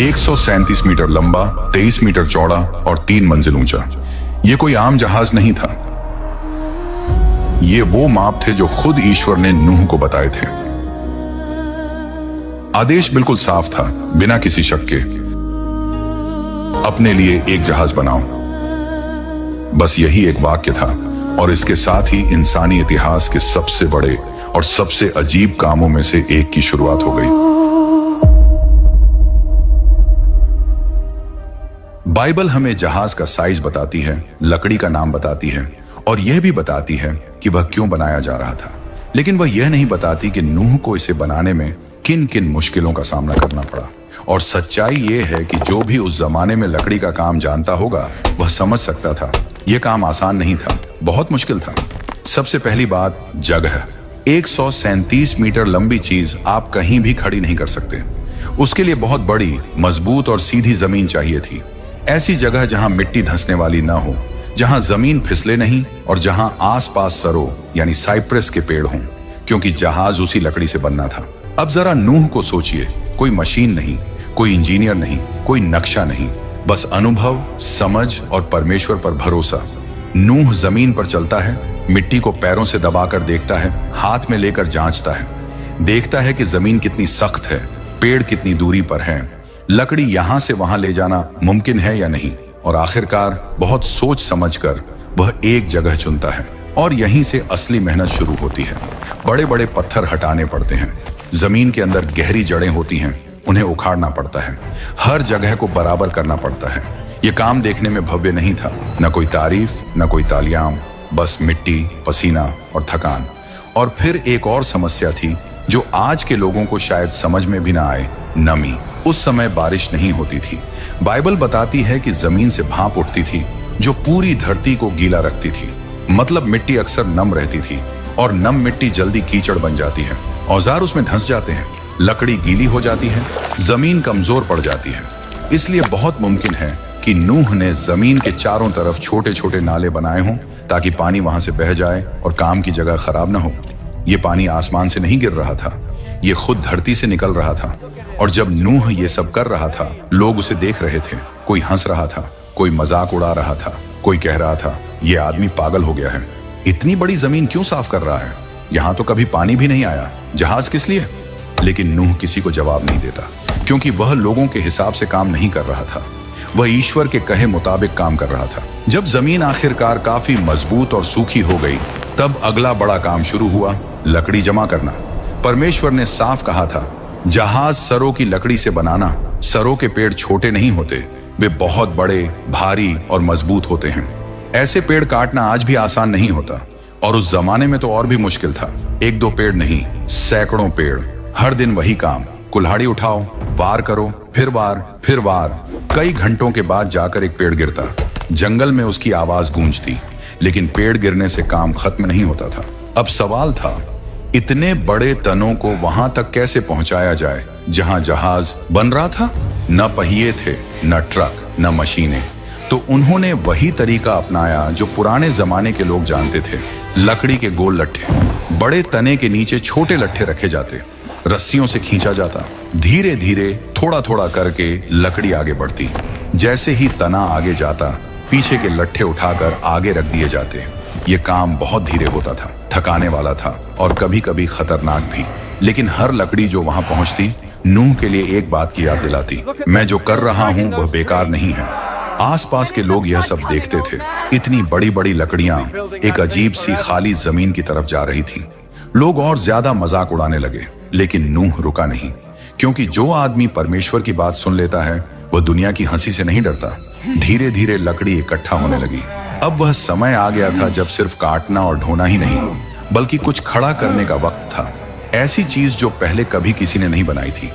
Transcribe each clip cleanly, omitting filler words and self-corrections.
137 metre लंबा, 23 metre चौड़ा और 3 मंजिल ऊंचा। ये कोई आम जहाज नहीं था। ये वो माप थे जो खुद ईश्वर ने नूह को बताए थे। आदेश बिल्कुल साफ था, बिना किसी शक के। अपने लिए एक जहाज बनाओ। बस यही एक वाक्य था और इसके साथ ही इंसानी इतिहास के सबसे बड़े और सबसे अजीब कामों में से एक की शुरुआत हो गई। बाइबल हमें जहाज का साइज बताती है, लकड़ी का नाम बताती है और यह भी बताती है कि वह क्यों बनाया जा रहा था। लेकिन वह यह नहीं बताती कि नूह को इसे बनाने में किन किन मुश्किलों का सामना करना पड़ा। और सच्चाई यह है कि जो भी उस जमाने में लकड़ी का काम जानता होगा वह समझ सकता था यह काम आसान नहीं था, बहुत मुश्किल था। सबसे पहली बात, जगह। 137 मीटर लंबी चीज आप कहीं भी खड़ी नहीं कर सकते। उसके लिए बहुत बड़ी, मजबूत और सीधी जमीन चाहिए थी। ऐसी जगह जहां मिट्टी धंसने वाली ना हो, जहां जमीन फिसले नहीं और जहां आसपास सरो यानी साइप्रस के पेड़ हों, क्योंकि जहाज उसी लकड़ी से बनना था। अब जरा नूह को सोचिए, कोई मशीन नहीं, कोई इंजीनियर नहीं, कोई नक्शा नहीं, बस अनुभव, समझ और परमेश्वर पर भरोसा। नूह जमीन पर चलता है, मिट्टी को पैरों से दबाकर देखता है, हाथ में लेकर जांचता है, देखता है कि जमीन कितनी सख्त है, पेड़ कितनी दूरी पर है, लकड़ी यहां से वहां ले जाना मुमकिन है या नहीं। और आखिरकार बहुत सोच समझकर वह एक जगह चुनता है और यहीं से असली मेहनत शुरू होती है। बड़े बड़े पत्थर हटाने पड़ते हैं, जमीन के अंदर गहरी जड़ें होती हैं, उन्हें उखाड़ना पड़ता है, हर जगह को बराबर करना पड़ता है। यह काम देखने में भव्य नहीं था, न कोई तारीफ, न कोई तालियां, बस मिट्टी, पसीना और थकान। और फिर एक और समस्या थी जो आज के लोगों को शायद समझ में भी ना आए, नमी। उस समय बारिश नहीं होती थी। बाइबल बताती है कि जमीन से भाप उठती थी जो पूरी धरती को गीला रखती थी। मतलब मिट्टी अक्सर नम रहती थी और नम मिट्टी जल्दी कीचड़ बन जाती है, औजार उसमें धंस जाते हैं, लकड़ी गीली हो जाती है, जमीन कमजोर पड़ जाती है। इसलिए बहुत मुमकिन है कि नूह ने जमीन के चारों तरफ छोटे छोटे नाले बनाए हों ताकि पानी वहां से बह जाए और काम की जगह खराब न हो। ये पानी आसमान से नहीं गिर रहा था, ये खुद धरती से निकल रहा था। और जब नूह ये सब कर रहा था, लोग उसे देख रहे थे। कोई हंस रहा था, कोई मजाक उड़ा रहा था, कोई कह रहा था ये आदमी पागल हो गया है, इतनी बड़ी जमीन क्यों साफ कर रहा है, यहां तो कभी पानी भी नहीं आया, जहाज किस लिए। लेकिन नूह किसी को जवाब नहीं देता, क्योंकि वह लोगों के हिसाब से काम नहीं कर रहा था, वह ईश्वर के कहे मुताबिक काम कर रहा था। जब जमीन आखिरकार काफी मजबूत और सूखी हो गई, तब अगला बड़ा काम शुरू हुआ, लकड़ी जमा करना। परमेश्वर ने साफ कहा था, जहाज सरों की लकड़ी से बनाना। सरों के पेड़ छोटे नहीं होते, वे बहुत बड़े, भारी और मजबूत होते हैं। ऐसे पेड़ काटना आज भी आसान नहीं होता, और उस जमाने में तो और भी मुश्किल था। एक दो पेड़ नहीं, सैकड़ों पेड़, हर दिन वही काम, कुल्हाड़ी उठाओ, वार करो, फिर वार, फिर वार। कई घंटों के बाद जाकर एक पेड़ गिरता, जंगल में उसकी आवाज गूंजती, लेकिन पेड़ गिरने से काम खत्म नहीं होता था। अब सवाल था, इतने बड़े तनों को वहां तक कैसे पहुंचाया जाए जहां जहाज बन रहा था। न पहिए थे, न ट्रक, न मशीनें। तो उन्होंने वही तरीका अपनाया जो पुराने जमाने के लोग जानते थे, लकड़ी के गोल लट्ठे। बड़े तने के नीचे छोटे लट्ठे रखे जाते, रस्सियों से खींचा जाता, धीरे धीरे थोड़ा थोड़ा करके लकड़ी आगे बढ़ती। जैसे ही तना आगे जाता, पीछे के लट्ठे उठाकर आगे रख दिए जाते। ये काम बहुत धीरे होता था, थकाने वाला था और कभी कभी खतरनाक भी। लेकिन हर लकड़ी जो वहां पहुंचती, नूह के लिए एक बात की याद दिलाती, मैं जो कर रहा हूं वह बेकार नहीं है। आसपास के लोग यह सब देखते थे। इतनी बड़ी बड़ी लकड़ियां एक अजीब सी खाली जमीन की तरफ जा रही थी। लोग और ज्यादा मजाक उड़ाने लगे, लेकिन नूह रुका नहीं, क्योंकि जो आदमी परमेश्वर की बात सुन लेता है वह दुनिया की हंसी से नहीं डरता। धीरे धीरे लकड़ी इकट्ठा होने लगी। अब वह समय आ गया था जब सिर्फ काटना और ढोना ही नहीं, बल्कि कुछ खड़ा करने का वक्त था। ऐसी चीज जो पहले कभी किसी ने नहीं बनाई थी,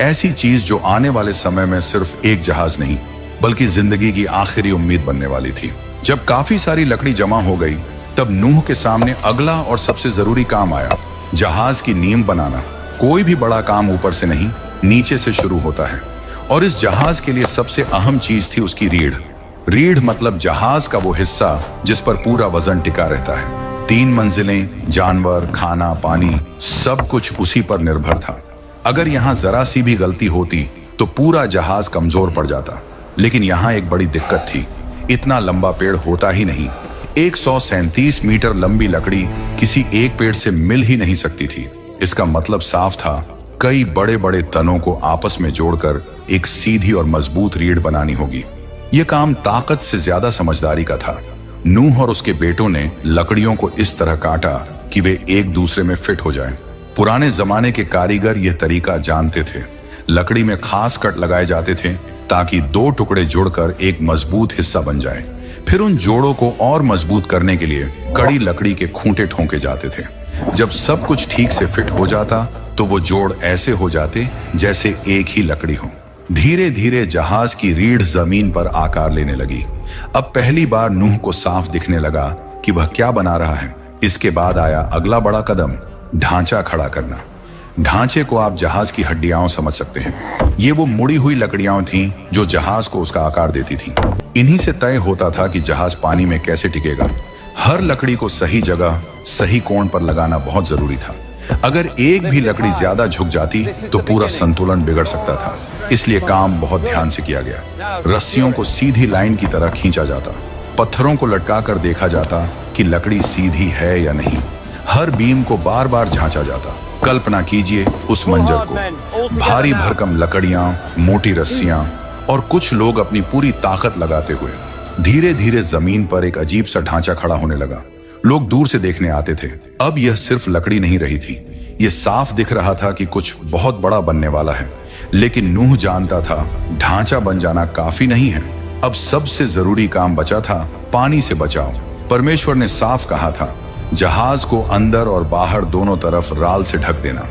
ऐसी चीज जो आने वाले समय में सिर्फ एक जहाज नहीं बल्कि जिंदगी की आखिरी उम्मीद बनने वाली थी। जब काफी सारी लकड़ी जमा हो गई, तब नूह के सामने अगला और सबसे जरूरी काम आया, जहाज की नींव बनाना। कोई भी बड़ा काम ऊपर से नहीं, नीचे से शुरू होता है। और इस जहाज के लिए सबसे अहम चीज थी उसकी रीढ़। रीढ़ मतलब जहाज का वो हिस्सा जिस पर पूरा वजन टिका रहता है। 3 मंजिलें, जानवर, खाना, पानी, सब कुछ उसी पर निर्भर था। अगर यहाँ जरा सी भी गलती होती तो पूरा जहाज कमजोर पड़ जाता। लेकिन यहाँ एक बड़ी दिक्कत थी, इतना लंबा पेड़ होता ही नहीं। 137 मीटर लंबी लकड़ी किसी एक पेड़ से मिल ही नहीं सकती थी। इसका मतलब साफ था, कई बड़े बड़े तनों को आपस में जोड़कर एक सीधी और मजबूत रीढ़ बनानी होगी। यह काम ताकत से ज्यादा समझदारी का था। नूह और उसके बेटों ने लकड़ियों को इस तरह काटा कि वे एक दूसरे में फिट हो जाएं। पुराने जमाने के कारीगर यह तरीका जानते थे। लकड़ी में खास कट लगाए जाते थे ताकि दो टुकड़े जुड़कर एक मजबूत हिस्सा बन जाए। फिर उन जोड़ों को और मजबूत करने के लिए कड़ी लकड़ी के खूंटे ठोंके जाते थे। जब सब कुछ ठीक से फिट हो जाता तो वो जोड़ ऐसे हो जाते जैसे एक ही लकड़ी हो। धीरे धीरे जहाज की रीढ़ जमीन पर आकार लेने लगी। अब पहली बार नूह को साफ दिखने लगा कि वह क्या बना रहा है। इसके बाद आया अगला बड़ा कदम, ढांचा खड़ा करना। ढांचे को आप जहाज की हड्डियां समझ सकते हैं। ये वो मुड़ी हुई लकड़ियां थीं जो जहाज को उसका आकार देती थीं। इन्हीं से तय होता था कि जहाज पानी में कैसे टिकेगा। हर लकड़ी को सही जगह, सही कोण पर लगाना बहुत जरूरी था। अगर एक भी लकड़ी ज्यादा झुक जाती तो पूरा संतुलन बिगड़ सकता था। इसलिए काम बहुत ध्यान से किया गया। रस्सियों को सीधी लाइन की तरह खींचा जाता, पत्थरों को लटका कर देखा जाता कि लकड़ी सीधी है या नहीं। हर बीम को बार बार झांचा जाता। कल्पना कीजिए उस मंजर को, भारी भरकम लकड़ियां, मोटी रस्सियां और कुछ लोग अपनी पूरी ताकत लगाते हुए। धीरे धीरे जमीन पर एक अजीब सा ढांचा खड़ा होने लगा। लोग दूर से देखने आते थे। अब यह सिर्फ लकड़ी नहीं रही थी, यह साफ दिख रहा था कि कुछ बहुत बड़ा बनने वाला है। लेकिन नूह जानता था ढांचा बन जाना काफी नहीं है। अब सबसे जरूरी काम बचा था, पानी से बचाव। परमेश्वर ने साफ कहा था, जहाज को अंदर और बाहर दोनों तरफ राल से ढक देना।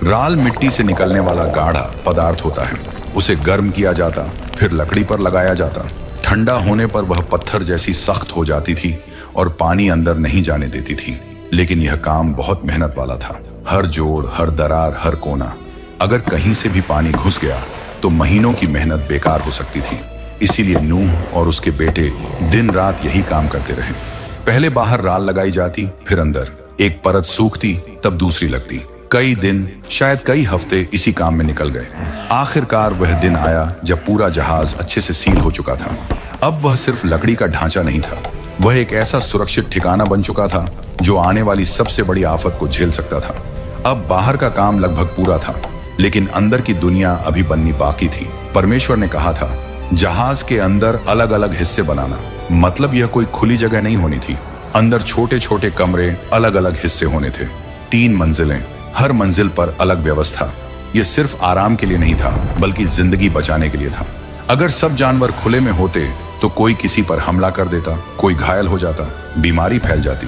राल मिट्टी से निकलने वाला गाढ़ा पदार्थ होता है। उसे गर्म किया जाता, फिर लकड़ी पर लगाया जाता। ठंडा होने पर वह पत्थर जैसी सख्त हो जाती थी और पानी अंदर नहीं जाने देती थी। लेकिन यह काम बहुत मेहनत वाला था। हर जोड़, हर दरार, हर कोना, अगर कहीं से भी पानी घुस गया तो महीनों की मेहनत बेकार हो सकती थी। इसीलिए नूह और उसके बेटे दिन रात यही काम करते रहे। पहले बाहर राल लगाई जाती, फिर अंदर। एक परत सूखती, तब दूसरी लगती। कई दिन, शायद कई हफ्ते इसी काम में निकल गए। आखिरकार वह दिन आया जब पूरा जहाज अच्छे से सील हो चुका था। अब वह सिर्फ लकड़ी का ढांचा नहीं था, वह एक ऐसा सुरक्षित ठिकाना बन चुका था जो आने वाली सबसे बड़ी आफत को झेल सकता था। अब बाहर का काम लगभग पूरा था, लेकिन अंदर की दुनिया अभी बननी बाकी थी। परमेश्वर ने कहा था, जहाज के अंदर अलग अलग हिस्से बनाना। मतलब यह कोई खुली जगह नहीं होनी थी। अंदर छोटे छोटे कमरे, अलग अलग हिस्से होने थे। 3 मंजिलें, हर मंजिल पर अलग व्यवस्था। यह सिर्फ आराम के लिए नहीं था, बल्कि जिंदगी बचाने के लिए था। अगर सब जानवर खुले में होते तो कोई किसी पर हमला कर देता, कोई घायल हो जाता, बीमारी फैल जाती।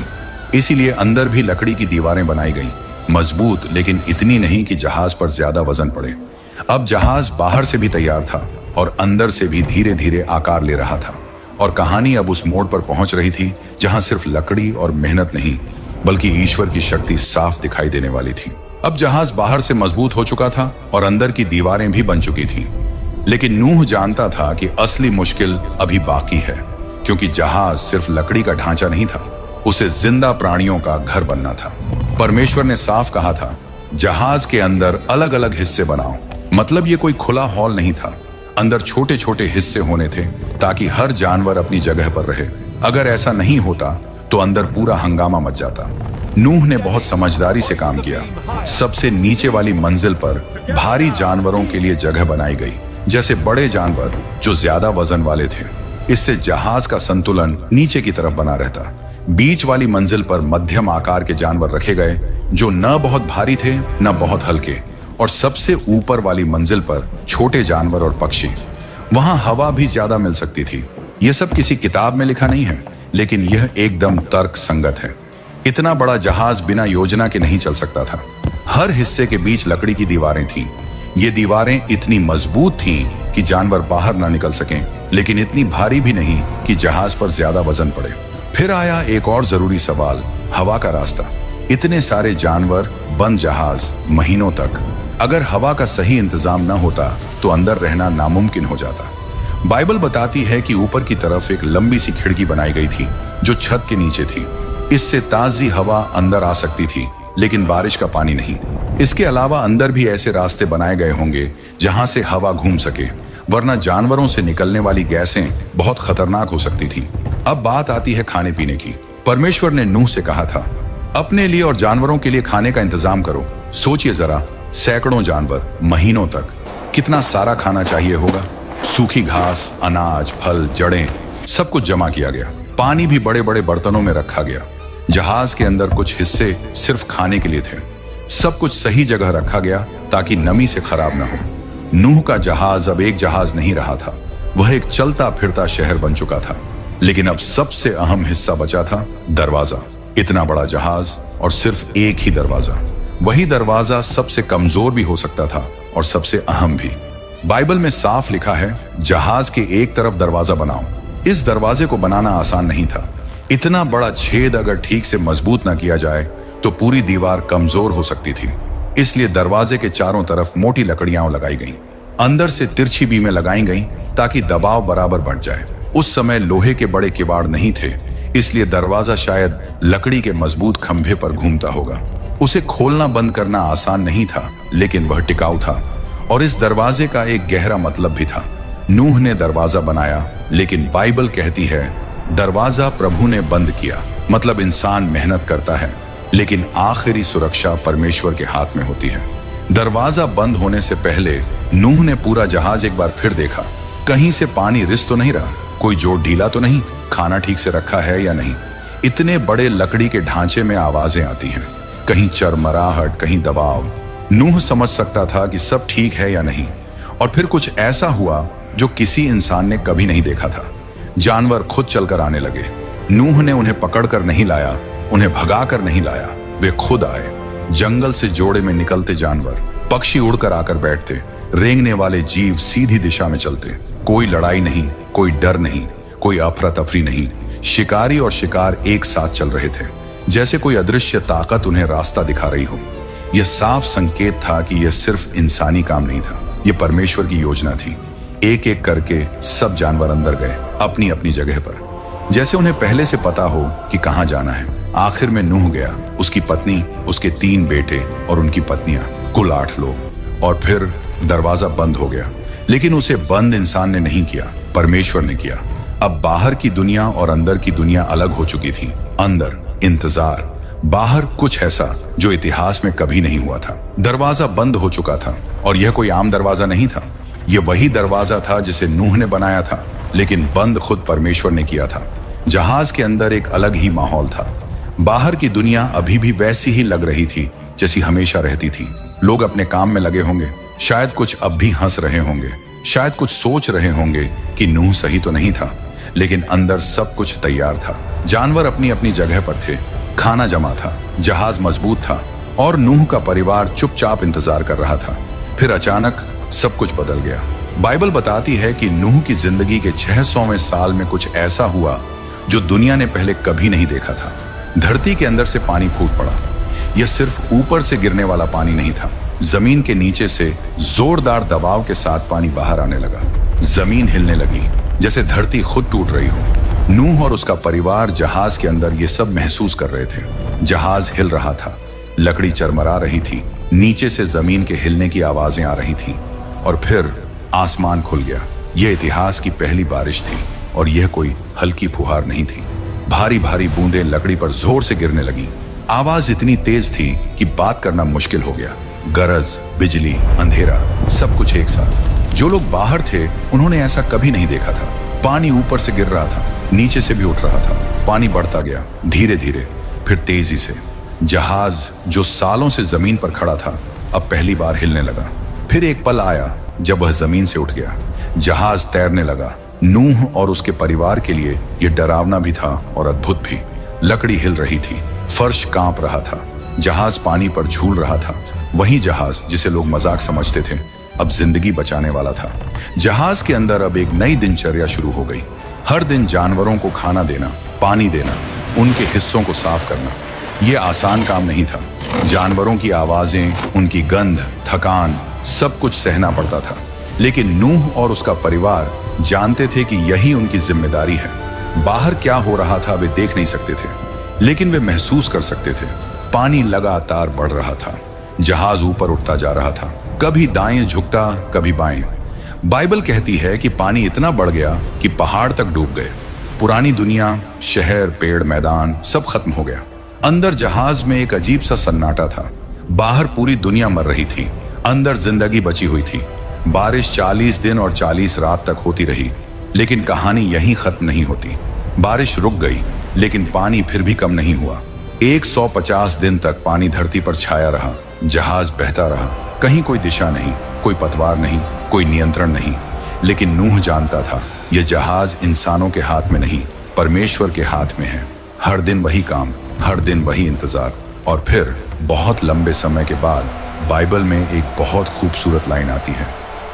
इसीलिए अंदर भी लकड़ी की दीवारें बनाई गईं, मजबूत, लेकिन इतनी नहीं कि जहाज पर ज्यादा वजन पड़े। अब जहाज बाहर से भी तैयार था और अंदर से भी धीरे धीरे आकार ले रहा था। और कहानी अब उस मोड़ पर पहुंच रही थी जहां सिर्फ लकड़ी और मेहनत नहीं, बल्कि ईश्वर की शक्ति साफ दिखाई देने वाली थी। अब जहाज बाहर से मजबूत हो चुका था और अंदर की दीवारें भी बन चुकी थीं। लेकिन नूह जानता था कि असली मुश्किल अभी बाकी है, क्योंकि जहाज सिर्फ लकड़ी का ढांचा नहीं था, उसे जिंदा प्राणियों का घर बनना था। परमेश्वर ने साफ कहा था, जहाज के अंदर अलग अलग हिस्से बनाओ। मतलब ये कोई खुला हॉल नहीं था। अंदर छोटे छोटे हिस्से होने थे ताकि हर जानवर अपनी जगह पर रहे। अगर ऐसा नहीं होता तो अंदर पूरा हंगामा मच जाता। नूह ने बहुत समझदारी से काम किया। सबसे नीचे वाली मंजिल पर भारी जानवरों के लिए जगह बनाई गई, जैसे बड़े जानवर जो ज्यादा वजन वाले थे। इससे जहाज का संतुलन नीचे की तरफ बना रहता। बीच वाली मंजिल पर मध्यम आकार के जानवर रखे गए जो न बहुत भारी थे न बहुत हल्के, और सबसे ऊपर वाली मंजिल पर छोटे जानवर और पक्षी। वहां हवा भी ज्यादा मिल सकती थी। यह सब किसी किताब में लिखा नहीं है, लेकिन यह एकदम तर्क संगत है। इतना बड़ा जहाज बिना योजना के नहीं चल सकता था। हर हिस्से के बीच लकड़ी की दीवारें थीं। ये दीवारें इतनी मजबूत थीं कि जानवर बाहर ना निकल सकें, लेकिन इतनी भारी भी नहीं कि जहाज पर ज्यादा वजन पड़े। फिर आया एक और जरूरी सवाल, हवा का रास्ता। इतने सारे जानवर, बंद जहाज, महीनों तक। अगर हवा का सही इंतजाम न होता तो अंदर रहना नामुमकिन हो जाता। बाइबल बताती है कि ऊपर की तरफ एक लंबी सी खिड़की बनाई गई थी जो छत के नीचे थी। इससे ताजी हवा अंदर आ सकती थी लेकिन बारिश का पानी नहीं। इसके अलावा अंदर भी ऐसे रास्ते बनाए गए होंगे जहां से हवा घूम सके, वरना जानवरों से निकलने वाली गैसें बहुत खतरनाक हो सकती थी। अब बात आती है खाने पीने की। परमेश्वर ने नूह से कहा था, अपने लिए और जानवरों के लिए खाने का इंतजाम करो। सोचिए जरा, सैकड़ों जानवर, महीनों तक, कितना सारा खाना चाहिए होगा। सूखी घास, अनाज, फल, जड़ें, सब कुछ जमा किया गया। पानी भी बड़े बड़े बर्तनों में रखा गया। जहाज के अंदर कुछ हिस्से सिर्फ खाने के लिए थे। सब कुछ सही जगह रखा गया ताकि नमी से खराब ना हो। नूह का जहाज अब एक जहाज नहीं रहा था, वह एक चलता फिरता शहर बन चुका था। लेकिन अब सबसे अहम हिस्सा बचा था, दरवाजा। इतना बड़ा जहाज और सिर्फ एक ही दरवाजा। वही दरवाजा सबसे कमजोर भी हो सकता था और सबसे अहम भी। बाइबल में साफ लिखा है, जहाज के एक तरफ दरवाजा बनाओ। इस दरवाजे को बनाना आसान नहीं था। इतना बड़ा छेद अगर ठीक से मजबूत ना किया जाए तो पूरी दीवार कमजोर हो सकती थी। इसलिए दरवाजे के चारों तरफ मोटी लकड़ियां लगाई गईं। अंदर से तिरछी बीमें लगाई गईं ताकि दबाव बराबर बढ़ जाए। उस समय लोहे के बड़े किवाड़ नहीं थे, इसलिए दरवाजा शायद लकड़ी के मजबूत खंभे पर घूमता होगा। उसे खोलना बंद करना आसान नहीं था, लेकिन वह टिकाऊ था। और इस दरवाजे का एक गहरा मतलब भी था। नूह ने दरवाजा बनाया, लेकिन बाइबल कहती है दरवाजा प्रभु ने बंद किया। मतलब इंसान मेहनत करता है, लेकिन आखिरी सुरक्षा परमेश्वर के हाथ में होती है। दरवाजा बंद होने से पहले नूह ने पूरा जहाज एक बार फिर देखा। कहीं से पानी रिस तो नहीं रहा, कोई जोड़ ढीला तो नहीं, खाना ठीक से रखा है या नहीं। इतने बड़े लकड़ी के ढांचे में आवाजें आती हैं, कहीं चरमराहट, कहीं दबाव। नूह समझ सकता था कि सब ठीक है या नहीं। और फिर कुछ ऐसा हुआ जो किसी इंसान ने कभी नहीं देखा था। जानवर खुद चलकर आने लगे। नूह ने उन्हें पकड़कर नहीं लाया, उन्हें भगाकर नहीं लाया, वे खुद आए। जंगल से जोड़े में निकलते जानवर, पक्षी उड़कर आकर बैठते, रेंगने वाले जीव सीधी दिशा में चलते। कोई लड़ाई नहीं, कोई डर नहीं, कोई अफरा तफरी नहीं। शिकारी और शिकार एक साथ चल रहे थे, जैसे कोई अदृश्य ताकत उन्हें रास्ता दिखा रही हो। यह साफ संकेत था कि यह सिर्फ इंसानी काम नहीं था, यह परमेश्वर की योजना थी। एक एक करके सब जानवर अंदर गए, अपनी अपनी जगह पर, जैसे उन्हें पहले से पता हो कि कहां जाना है। आखिर में नूह गया, उसकी पत्नी, उसके 3 बेटे और उनकी पत्नियां, कुल 8 लोग। और फिर दरवाजा बंद हो गया। लेकिन उसे बंद इंसान ने नहीं किया, परमेश्वर ने किया। अब बाहर की दुनिया और अंदर की दुनिया अलग हो चुकी थी। अंदर इंतजार, बाहर कुछ ऐसा जो इतिहास में कभी नहीं हुआ था। दरवाजा बंद हो चुका था, और यह कोई आम दरवाजा नहीं था। यह वही दरवाजा था जिसे नूह ने बनाया था, लेकिन बंद खुद परमेश्वर ने किया था। जहाज के अंदर एक अलग ही माहौल था। बाहर की दुनिया अभी भी वैसी ही लग रही थी जैसी हमेशा रहती थी। लोग अपने काम में लगे होंगे, शायद कुछ अब भी हंस रहे होंगे, शायद कुछ सोच रहे होंगे कि नूह सही तो नहीं था, लेकिन अंदर सब कुछ तैयार था। जानवर अपनी अपनी जगह पर थे, खाना जमा था, जहाज मजबूत था, और नूह का परिवार चुपचाप इंतजार कर रहा था। फिर अचानक सब कुछ बदल गया। बाइबल बताती है कि नूह की जिंदगी के 600वें साल में कुछ ऐसा हुआ जो दुनिया ने पहले कभी नहीं देखा था। धरती के अंदर से पानी फूट पड़ा। यह सिर्फ ऊपर से गिरने वाला पानी नहीं था, जमीन के नीचे से जोरदार दबाव के साथ पानी बाहर आने लगा। जमीन हिलने लगी, जैसे धरती खुद टूट रही हो। नूह और उसका परिवार जहाज के अंदर ये सब महसूस कर रहे थे। जहाज हिल रहा था, लकड़ी चरमरा रही थी, नीचे से जमीन के हिलने की आवाजें आ रही थीं। और फिर आसमान खुल गया। यह इतिहास की पहली बारिश थी, और यह कोई हल्की फुहार नहीं थी। भारी भारी बूंदें लकड़ी पर जोर से गिरने लगी। आवाज इतनी तेज थी कि बात करना मुश्किल हो गया। गरज, बिजली, अंधेरा, सब कुछ एक साथ। जो लोग बाहर थे उन्होंने ऐसा कभी नहीं देखा था। पानी ऊपर से गिर रहा था, नीचे से भी उठ रहा था। पानी बढ़ता गया, धीरे धीरे, फिर तेजी से। जहाज जो सालों से जमीन पर खड़ा था, अब पहली बार हिलने लगा। फिर एक पल आया जब वह जमीन से उठ गया। जहाज तैरने लगा। नूह और उसके परिवार के लिए यह डरावना भी था और अद्भुत भी। लकड़ी हिल रही थी, फर्श कांप रहा था, जहाज पानी पर झूल रहा था। वही जहाज जिसे लोग मजाक समझते थे, अब जिंदगी बचाने वाला था। जहाज के अंदर अब एक नई दिनचर्या शुरू हो गई। हर दिन जानवरों को खाना देना, पानी देना, उनके हिस्सों को साफ करना। यह आसान काम नहीं था। जानवरों की आवाजें, उनकी गंध, थकान, सब कुछ सहना पड़ता था। लेकिन नूह और उसका परिवार जानते थे कि यही उनकी जिम्मेदारी है। बाहर क्या हो रहा था वे देख नहीं सकते थे, लेकिन वे महसूस कर सकते थे। पानी लगातार बढ़ रहा था। जहाज ऊपर उठता जा रहा था, कभी दाएं झुकता कभी बाएं। बाइबल कहती है कि पानी इतना बढ़ गया कि पहाड़ तक डूब गए। पुरानी दुनिया, शहर, पेड़, मैदान सब खत्म हो गया। अंदर जहाज में एक अजीब सा सन्नाटा था। बाहर पूरी दुनिया मर रही थी, अंदर जिंदगी बची हुई थी। बारिश 40 दिन और 40 रात तक होती रही, लेकिन कहानी यहीं खत्म नहीं होती। बारिश रुक गई, लेकिन पानी फिर भी कम नहीं हुआ। 150 दिन तक पानी धरती पर छाया रहा। जहाज बहता रहा, कहीं कोई दिशा नहीं, कोई पतवार नहीं, कोई नियंत्रण नहीं। लेकिन नूह जानता था यह जहाज इंसानों के हाथ में नहीं, परमेश्वर के हाथ में है। हर दिन वही काम, हर दिन वही इंतजार। और फिर बहुत लंबे समय के बाद बाइबल में एक बहुत खूबसूरत लाइन आती है,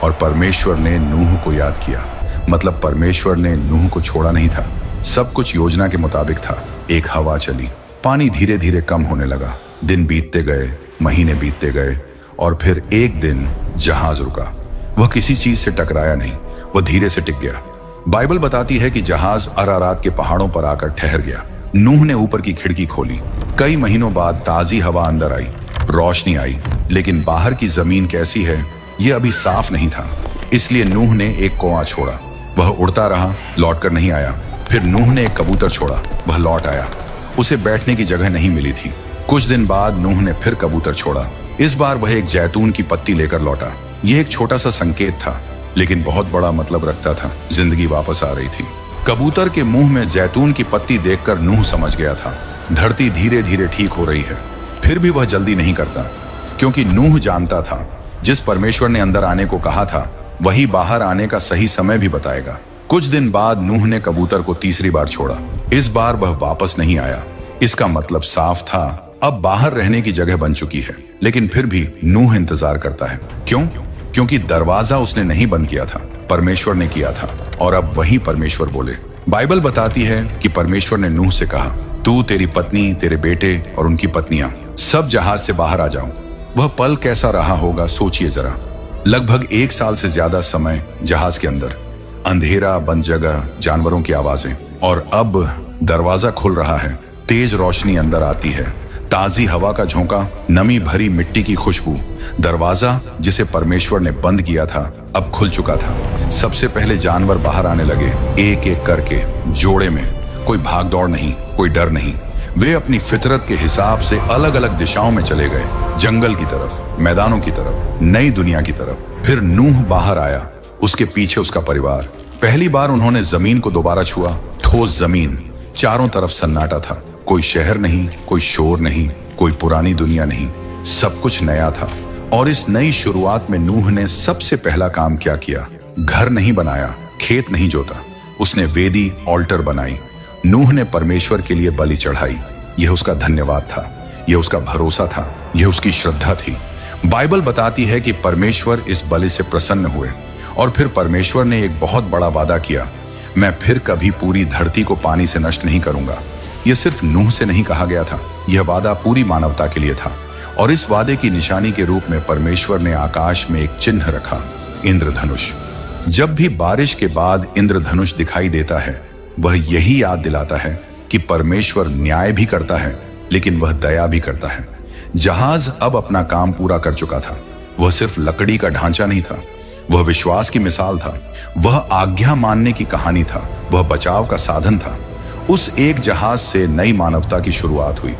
और परमेश्वर ने नूह को याद किया। मतलब परमेश्वर ने नूह को छोड़ा नहीं था। सब कुछ योजना के मुताबिक था। एक हवा चली, पानी धीरे धीरे कम होने लगा। दिन बीतते गए, महीने बीतते गए, और फिर एक दिन जहाज रुका। वह किसी चीज से टकराया नहीं, वह धीरे से टिक गया। बाइबल बताती है कि जहाज अरारात के पहाड़ों पर आकर ठहर गया। नूह ने ऊपर की खिड़की खोली। कई महीनों बाद ताजी हवा अंदर आई, रोशनी आई, लेकिन बाहर की जमीन कैसी है यह अभी साफ नहीं था। इसलिए नूह ने एक कौवा छोड़ा। वह उड़ता रहा, लौटकर नहीं आया। फिर नूह ने एक कबूतर छोड़ा, वह लौट आया। उसे बैठने की जगह नहीं मिली थी। कुछ दिन बाद नूह ने फिर कबूतर छोड़ा। इस बार वह एक जैतून की पत्ती लेकर लौटा। यह एक छोटा सा संकेत था, लेकिन बहुत बड़ा मतलब रखता था। जिंदगी वापस आ रही थी। कबूतर के मुंह में जैतून की पत्ती देखकर नूह समझ गया था धरती धीरे धीरे ठीक हो रही है। फिर भी वह जल्दी नहीं करता, क्योंकि नूह जानता था जिस परमेश्वर ने अंदर आने को कहा था वही बाहर आने का सही समय भी बताएगा। कुछ दिन बाद नूह ने कबूतर को तीसरी बार छोड़ा। इस बार वह वापस नहीं आया। इसका मतलब साफ था, अब बाहर रहने की जगह बन चुकी है। लेकिन फिर भी नूह इंतजार करता है। क्यों? क्योंकि दरवाजा उसने नहीं बंद किया था, परमेश्वर ने किया था। और अब वही परमेश्वर बोले। बाइबल बताती है कि परमेश्वर ने नूह से कहा, तू, तेरी पत्नी, तेरे बेटे और उनकी पत्नियां सब जहाज से बाहर आ जाओ। वह पल कैसा रहा होगा सोचिए जरा। लगभग 1 साल से ज्यादा समय जहाज के अंदर, अंधेरा, बंद जगह, जानवरों की आवाजें। और अब दरवाजा खुल रहा है, तेज रोशनी अंदर आती है, ताजी हवा का झोंका, नमी भरी मिट्टी की खुशबू। दरवाजा जिसे परमेश्वर ने बंद किया था अब खुल चुका था। सबसे पहले जानवर बाहर आने लगे, एक एक करके, जोड़े में। कोई भाग दौड़ नहीं, कोई डर नहीं। वे अपनी फितरत के हिसाब से अलग अलग दिशाओं में चले गए, जंगल की तरफ, मैदानों की तरफ, नई दुनिया की तरफ। फिर नूह बाहर आया, उसके पीछे उसका परिवार। पहली बार उन्होंने जमीन को दोबारा छुआ, ठोस जमीन। चारों तरफ सन्नाटा था, कोई शहर नहीं, कोई शोर नहीं, कोई पुरानी दुनिया नहीं, सब कुछ नया था। और इस नई शुरुआत में नूह ने सबसे पहला काम क्या किया? घर नहीं बनाया, खेत नहीं जोता, उसने वेदी, ऑल्टर बनाई। नूह ने परमेश्वर के लिए बलि चढ़ाई। यह उसका धन्यवाद था, यह उसका भरोसा था, यह उसकी श्रद्धा थी। बाइबल बताती है कि परमेश्वर इस बलि से प्रसन्न हुए। और फिर परमेश्वर ने एक बहुत बड़ा वादा किया, मैं फिर कभी पूरी धरती को पानी से नष्ट नहीं करूंगा। यह सिर्फ नूह से नहीं कहा गया था, यह वादा पूरी मानवता के लिए था। और इस वादे की निशानी के रूप में परमेश्वर ने आकाश में एक चिन्ह रखा, इंद्रधनुष। जब भी बारिश के बाद इंद्रधनुष दिखाई देता है, वह यही याद दिलाता है कि परमेश्वर न्याय भी करता है, लेकिन वह दया भी करता है। जहाज अब अपना काम पूरा कर चुका था। वह सिर्फ लकड़ी का ढांचा नहीं था, वह विश्वास की मिसाल था, वह आज्ञा मानने की कहानी था, वह बचाव का साधन था। उस एक जहाज से नई मानवता की शुरुआत हुई।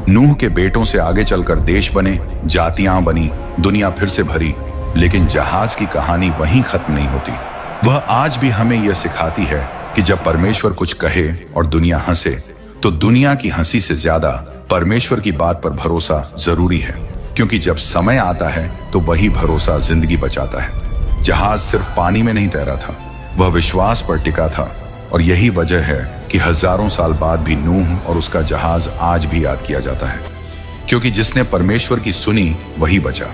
नूह के बेटों से आगे चलकर देश बने, जातियां बनी, दुनिया फिर से भरी। लेकिन जहाज की कहानी वहीं खत्म नहीं होती। वह आज भी हमें यह सिखाती है कि जब परमेश्वर कुछ कहे और दुनिया हंसे, तो दुनिया की हंसी से ज्यादा परमेश्वर की बात पर भरोसा जरूरी है। क्योंकि जब समय आता है तो वही भरोसा जिंदगी बचाता है। जहाज सिर्फ पानी में नहीं तैरा था, वह विश्वास पर टिका था। और यही वजह है कि हजारों साल बाद भी नूह और उसका जहाज आज भी याद किया जाता है। क्योंकि जिसने परमेश्वर की सुनी वही बचा।